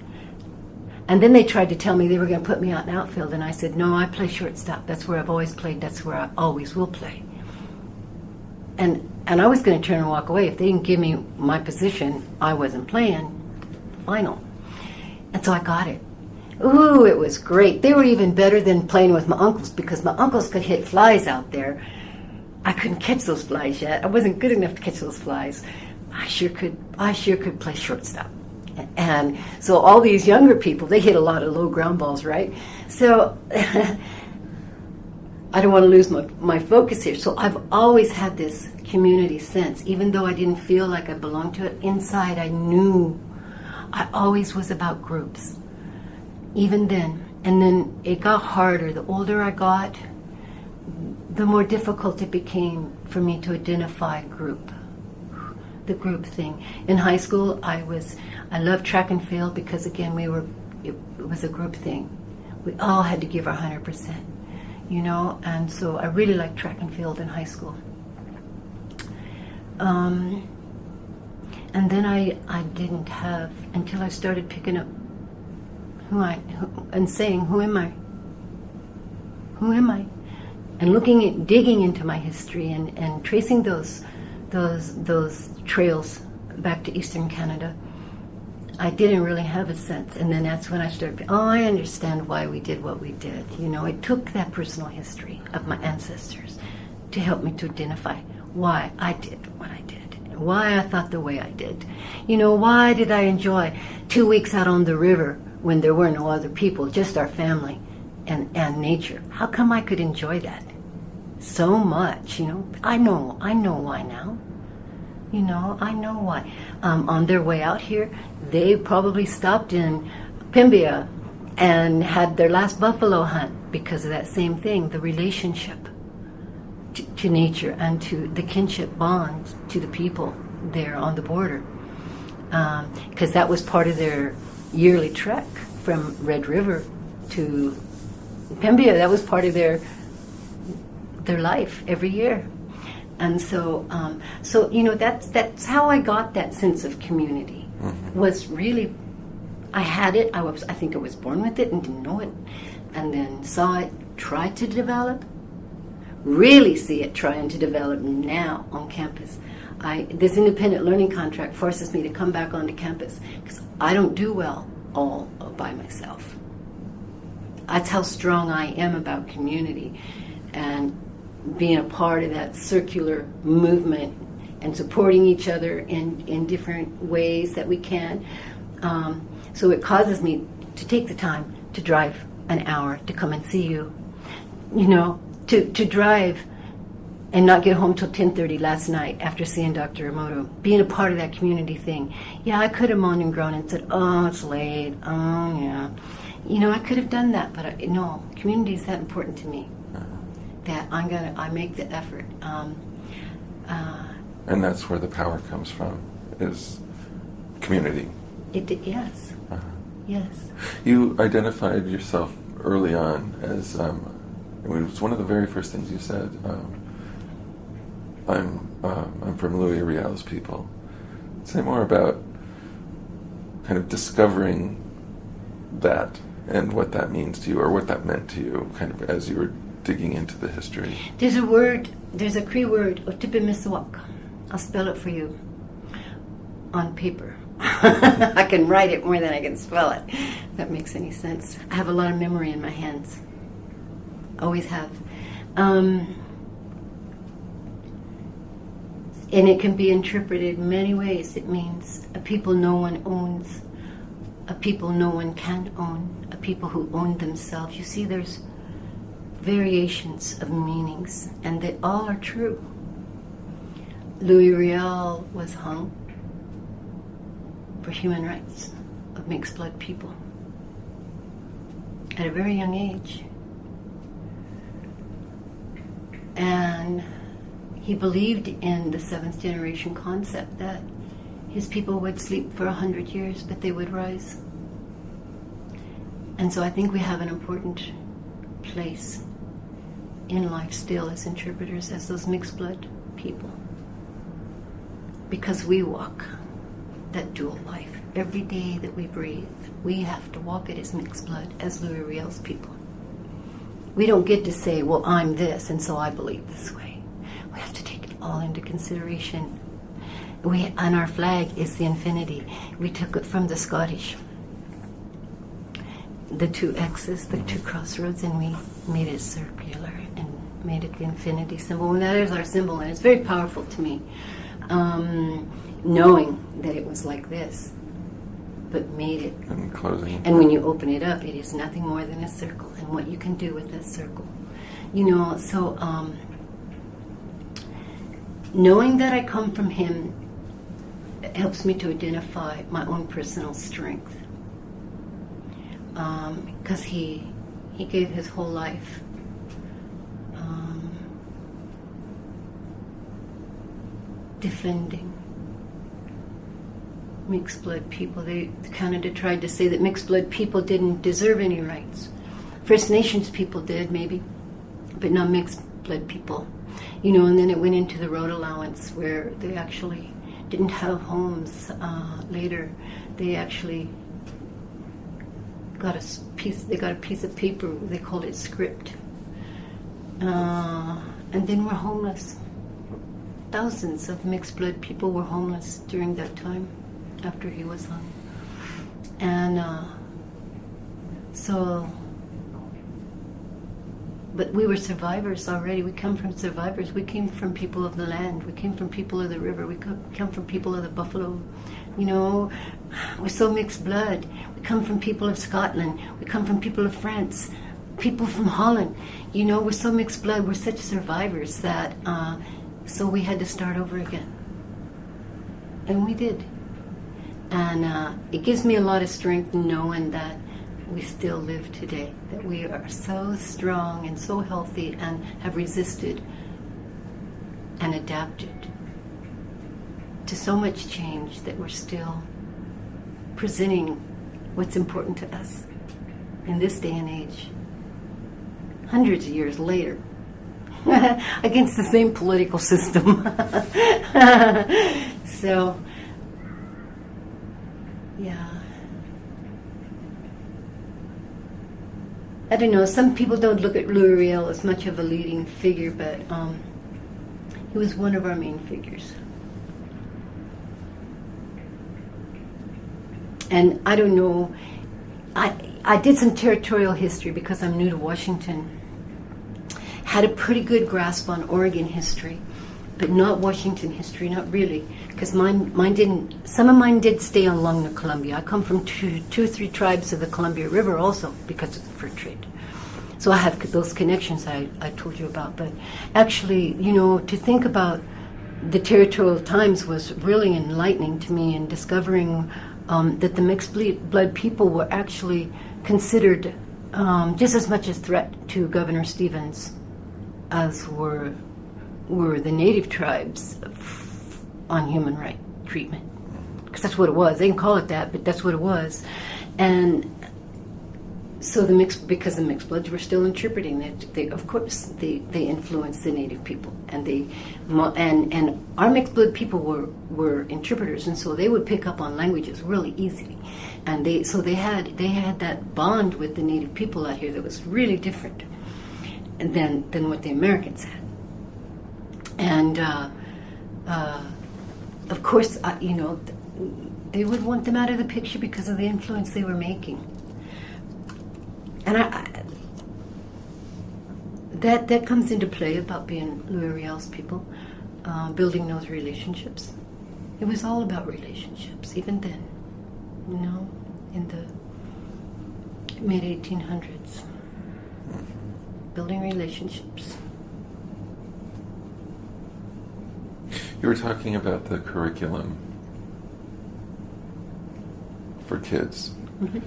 S2: And then they tried to tell me they were going to put me out in outfield, and I said, no, I play shortstop. That's where I've always played. That's where I always will play. And I was going to turn and walk away. If they didn't give me my position, I wasn't playing final. And so I got it. Ooh, it was great. They were even better than playing with my uncles, because my uncles could hit flies out there. I couldn't catch those flies yet. I wasn't good enough to catch those flies. I sure could play shortstop. And so all these younger people, they hit a lot of low ground balls, right? So I don't want to lose my focus here. So I've always had this community sense. Even though I didn't feel like I belonged to it, inside I knew I always was about groups. Even then. And then it got harder. The older I got, the more difficult it became for me to identify group. The group thing. In high school, I loved track and field because, again, it was a group thing. We all had to give our 100%, and so I really liked track and field in high school. And then I didn't have, until I started picking up and saying, who am I? Who am I? And digging into my history and tracing those trails back to Eastern Canada. I didn't really have a sense, and then that's when I started, I understand why we did what we did. It took that personal history of my ancestors to help me to identify why I did what I did, why I thought the way I did. Why did I enjoy 2 weeks out on the river when there were no other people, just our family and nature? How come I could enjoy that so much? I know why now. I know why. On their way out here, they probably stopped in Pembia and had their last buffalo hunt because of that same thing, the relationship to nature and to the kinship bond to the people there on the border. Because that was part of their yearly trek from Red River to Pembia. That was part of their life every year. And so, that's how I got that sense of community. Mm-hmm. Was really, I had it. I think I was born with it and didn't know it, and then saw it, tried to develop, really see it trying to develop now on campus. This independent learning contract forces me to come back onto campus because I don't do well all by myself. That's how strong I am about community, and being a part of that circular movement and supporting each other in different ways that we can. So it causes me to take the time to drive an hour to come and see you. You know, to drive and not get home till 10:30 last night after seeing Dr. Emoto, being a part of that community thing. Yeah, I could have moaned and groaned and said, oh, it's late, oh, yeah. You know, I could have done that, but no, community is that important to me that I make the effort.
S1: And that's where the power comes from, is community.
S2: Yes. Yes.
S1: You identified yourself early on as, it was one of the very first things you said, I'm from Louis Riel's people. Say more about kind of discovering that and what that means to you, or what that meant to you, kind of as you were digging into the history.
S2: There's a Cree word, Otipimiswak. I'll spell it for you on paper. I can write it more than I can spell it, if that makes any sense. I have a lot of memory in my hands. Always have. And it can be interpreted many ways. It means a people no one owns, a people no one can own, a people who own themselves. You see, there's variations of meanings, and they all are true. Louis Riel was hung for human rights of mixed blood people at a very young age. And he believed in the seventh generation concept that his people would sleep for 100 years, but they would rise. And so I think we have an important place in life still as interpreters, as those mixed blood people. Because we walk that dual life. Every day that we breathe, we have to walk it as mixed blood, as Louis Riel's people. We don't get to say, well, I'm this, and so I believe this way. We have to take it all into consideration. And our flag is the infinity. We took it from the Scottish. The two X's, the two crossroads, and we made it circular and made it the infinity symbol. And that is our symbol, and it's very powerful to me. Knowing that it was like this, but made it.
S1: And closing.
S2: And when you open it up, it is nothing more than a circle, and what you can do with that circle. You know, so knowing that I come from him helps me to identify my own personal strength. Because he gave his whole life defending mixed blood people. Canada tried to say that mixed blood people didn't deserve any rights. First Nations people did, maybe, but not mixed blood people. You know, and then it went into the road allowance where they actually didn't have homes later. They actually got a piece of paper, they called it script. And then we're homeless. Thousands of mixed blood people were homeless during that time after he was hung. And but we were survivors already. We come from survivors. We came from people of the land. We came from people of the river. We come from people of the buffalo. You know, we're so mixed blood. We come from people of Scotland. We come from people of France. People from Holland. You know, we're so mixed blood. We're such survivors that, so we had to start over again. And we did. And it gives me a lot of strength knowing that we still live today, that we are so strong and so healthy and have resisted and adapted to so much change that we're still presenting what's important to us in this day and age, hundreds of years later, against the same political system. So, yeah. I don't know, some people don't look at Louis Riel as much of a leading figure, but he was one of our main figures. And I don't know, I did some territorial history because I'm new to Washington. had a pretty good grasp on Oregon history, but not Washington history, not really, because mine didn't. Some of mine did stay along the Columbia. I come from two or three tribes of the Columbia River also because of the fur trade. So I have those connections I told you about. But actually, to think about the territorial times was really enlightening to me in discovering that the mixed blood people were actually considered just as much a threat to Governor Stevens as were the native tribes on human right treatment. Because that's what it was. They didn't call it that, but that's what it was. And so because the mixed bloods were still interpreting that, of course, they influenced the native people, and our mixed blood people were interpreters, and so they would pick up on languages really easily, and they had that bond with the native people out here that was really different than what the Americans had, and of course, they would want them out of the picture because of the influence they were making. And that comes into play about being Louis Riel's people, building those relationships. It was all about relationships, even then, in the mid-1800s. Building relationships.
S1: You were talking about the curriculum for kids.
S2: Mm-hmm.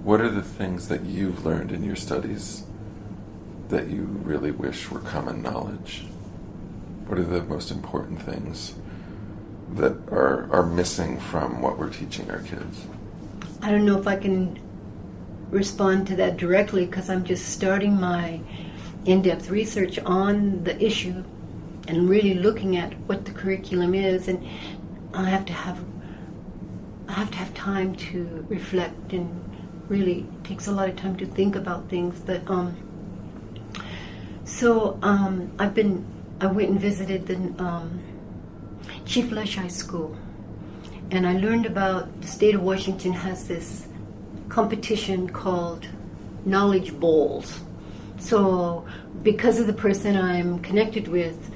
S1: What are the things that you've learned in your studies that you really wish were common knowledge? What are the most important things that are missing from what we're teaching our kids?
S2: I don't know if I can respond to that directly because I'm just starting my in-depth research on the issue and really looking at what the curriculum is, and I have to have time to reflect, and really takes a lot of time to think about things. But I went and visited the Chief Leshai School, and I learned about the state of Washington has this competition called Knowledge Bowls. So because of the person I'm connected with,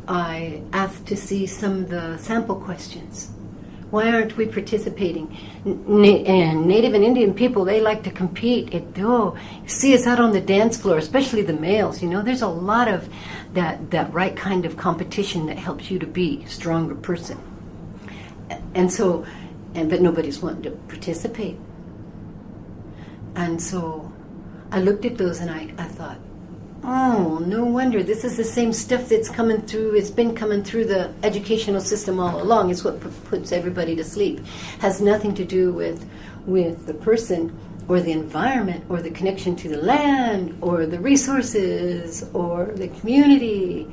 S2: I asked to see some of the sample questions. Why aren't we participating? And Native and Indian people, they like to compete. You see us out on the dance floor, especially the males. There's a lot of that right kind of competition that helps you to be a stronger person. But nobody's wanting to participate. And so I looked at those and I thought, oh, no wonder. This is the same stuff that's coming through. It's been coming through the educational system all along. It's what puts everybody to sleep. Has nothing to do with the person or the environment or the connection to the land or the resources or the community.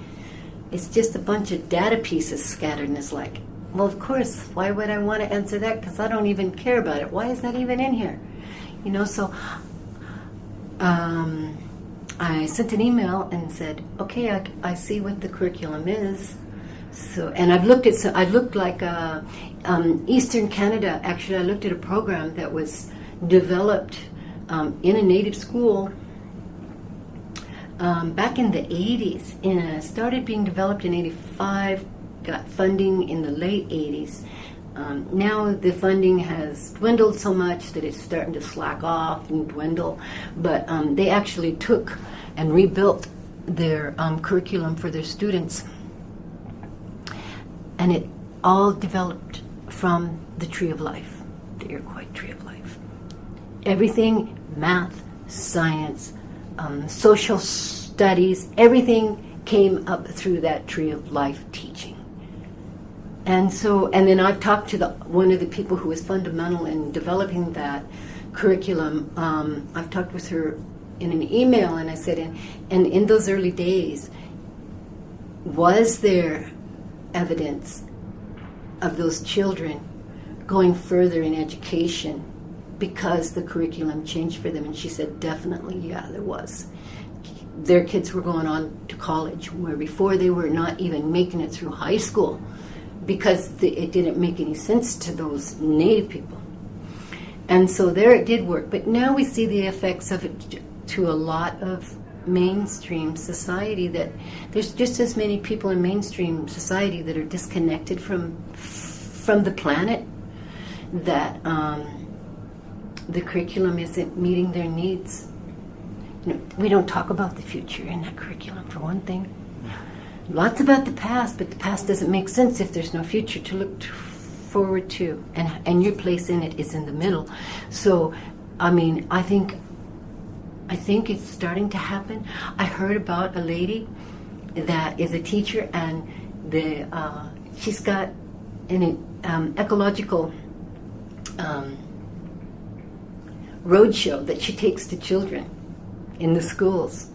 S2: It's just a bunch of data pieces scattered, and it's like, well, of course, why would I want to answer that? Because I don't even care about it. Why is that even in here? So I sent an email and said, okay, I see what the curriculum is. So, and I looked like Eastern Canada. Actually, I looked at a program that was developed in a native school back in the 80s. And started being developed in 85, got funding in the late 80s. Now the funding has dwindled so much that it's starting to slack off and dwindle, but they actually took and rebuilt their curriculum for their students, and it all developed from the Tree of Life, the Iroquois Tree of Life. Everything, math, science, social studies, everything came up through that Tree of Life teaching. And then I've talked to one of the people who was fundamental in developing that curriculum. I've talked with her in an email, and I said, and in those early days, was there evidence of those children going further in education because the curriculum changed for them? And she said, definitely, yeah, there was. Their kids were going on to college, where before they were not even making it through high school, because it didn't make any sense to those native people. And so there it did work. But now we see the effects of it to a lot of mainstream society, that there's just as many people in mainstream society that are disconnected from the planet, that the curriculum isn't meeting their needs. We don't talk about the future in that curriculum, for one thing. Lots about the past, but the past doesn't make sense if there's no future to look forward to, and your place in it is in the middle. So, I mean, I think it's starting to happen. I heard about a lady that is a teacher, and she's got an ecological roadshow that she takes to children in the schools,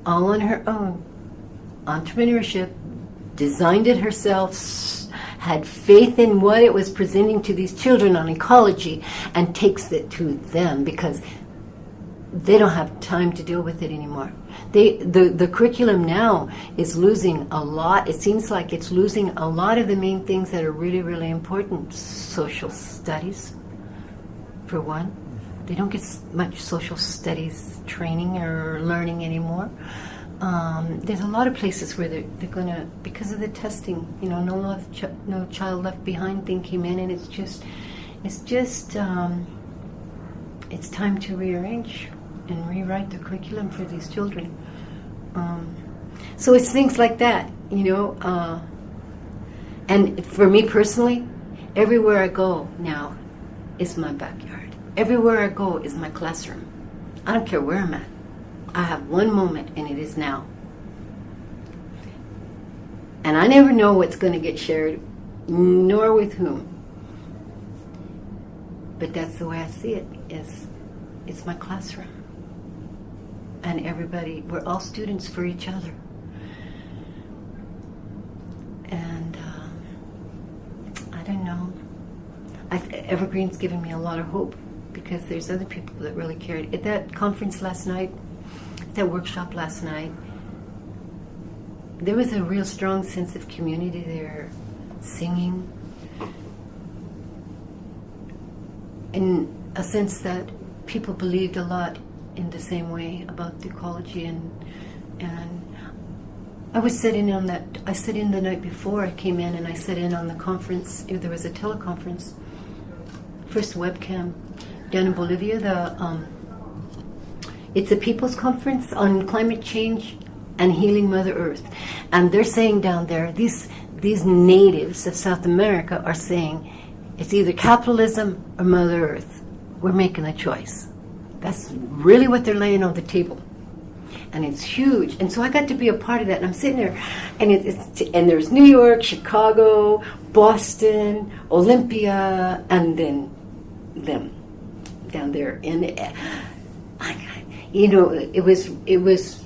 S2: all on her own. Entrepreneurship, designed it herself, had faith in what it was presenting to these children on ecology, and takes it to them because they don't have time to deal with it anymore. The curriculum now is losing a lot. It seems like it's losing a lot of the main things that are really, really important. Social studies, for one. They don't get much social studies training or learning anymore. There's a lot of places where they're going to, because of the testing, no child left behind thing came in, and it's time to rearrange and rewrite the curriculum for these children. So it's things like that, and for me personally, everywhere I go now is my backyard. Everywhere I go is my classroom. I don't care where I'm at. I have one moment, and it is now. And I never know what's going to get shared, nor with whom. But that's the way I see it. It's my classroom. And everybody, we're all students for each other. And I don't know. Evergreen's given me a lot of hope, because there's other people that really cared. At that conference last night, that workshop last night, there was a real strong sense of community there, singing, in a sense that people believed a lot in the same way about the ecology, and I was sitting on that. I sat in the night before I came in, and I sat in on the conference. There was a teleconference, first webcam, down in Bolivia. It's a people's conference on climate change and healing Mother Earth, and they're saying down there, these natives of South America are saying, it's either capitalism or Mother Earth. We're making a choice. That's really what they're laying on the table, and it's huge. And so I got to be a part of that, and I'm sitting there, and and there's New York, Chicago, Boston, Olympia, and then them down there. And it was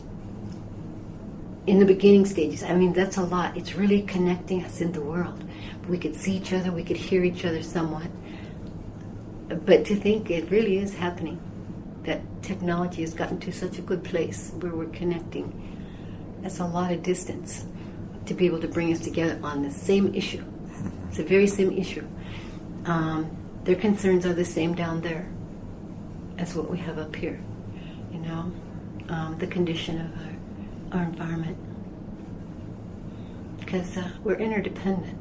S2: in the beginning stages. I mean, that's a lot. It's really connecting us in the world. We could see each other, we could hear each other somewhat. But to think it really is happening, that technology has gotten to such a good place where we're connecting. That's a lot of distance to be able to bring us together on the same issue. It's the very same issue. Their concerns are the same down there as what we have up here. The condition of our environment. Because we're interdependent.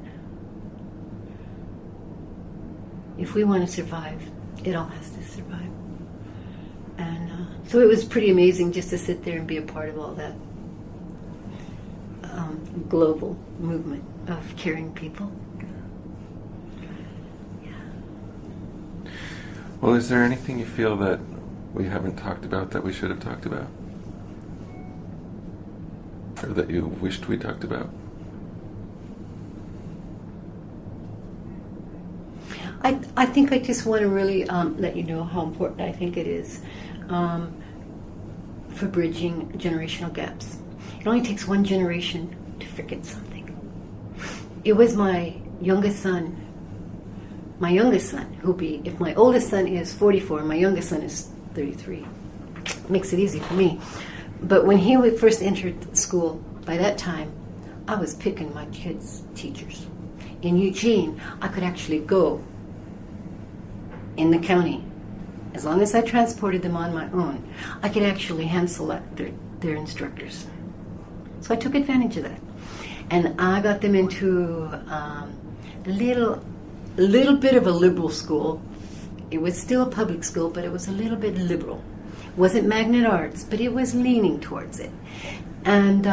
S2: If we want to survive, it all has to survive. And so it was pretty amazing just to sit there and be a part of all that global movement of caring people. Yeah.
S1: Well, is there anything you feel that we haven't talked about that we should have talked about? Or that you wished we talked about?
S2: I think I just want to really let you know how important I think it is for bridging generational gaps. It only takes one generation to forget something. It was my youngest son, who'll be, if my oldest son is 44, my youngest son is 33. Makes it easy for me. But when he first entered school, by that time, I was picking my kids' teachers. In Eugene, I could actually go in the county as long as I transported them on my own, I could actually hand select their instructors. So I took advantage of that. And I got them into a little bit of a liberal school. It was still a public school, but it was a little bit liberal. It wasn't magnet arts, but it was leaning towards it. And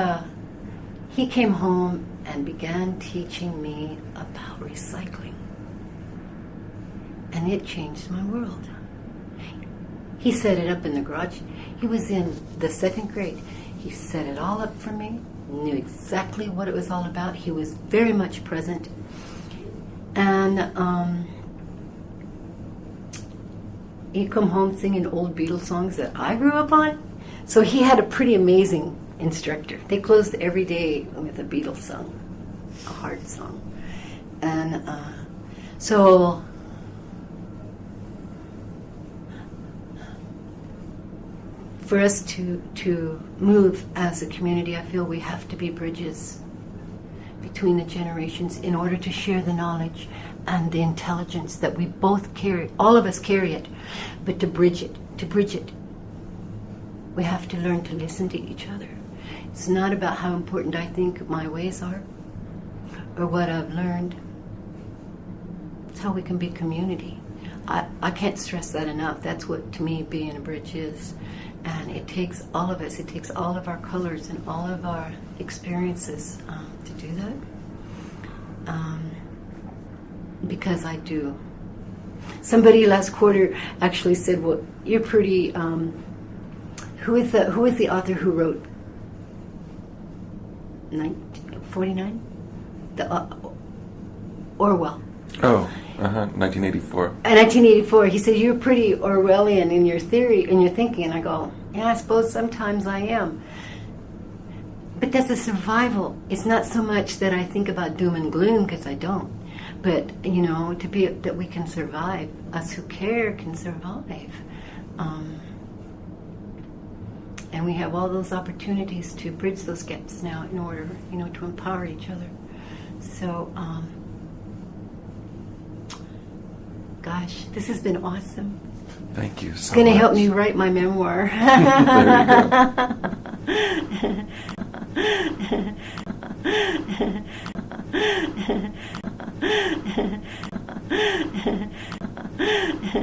S2: he came home and began teaching me about recycling. And it changed my world. He set it up in the garage. He was in the 2nd grade. He set it all up for me, knew exactly what it was all about. He was very much present. And he'd come home singing old Beatles songs that I grew up on. So he had a pretty amazing instructor. They closed every day with a Beatles song, a hard song. And so for us to move as a community, I feel we have to be bridges between the generations in order to share the knowledge and the intelligence that we both carry. All of us carry it, but to bridge it, we have to learn to listen to each other. It's not about how important I think my ways are or what I've learned. It's how we can be community. I can't stress that enough. That's what, to me, being a bridge is. And it takes all of us, it takes all of our colors and all of our experiences to do that. Because I do. Somebody last quarter actually said, well, you're pretty, who is the author who wrote 1949? Orwell.
S1: Oh, 1984.
S2: In 1984, he said, you're pretty Orwellian in your theory, in your thinking. And I go, yeah, I suppose sometimes I am. But that's a survival. It's not so much that I think about doom and gloom, because I don't. But, you know, to be that we can survive. Us who care can survive. And we have all those opportunities to bridge those gaps now in order, you know, to empower each other. So, gosh, this has been awesome.
S1: Thank you so much.
S2: It's going to help me write my memoir. There you go.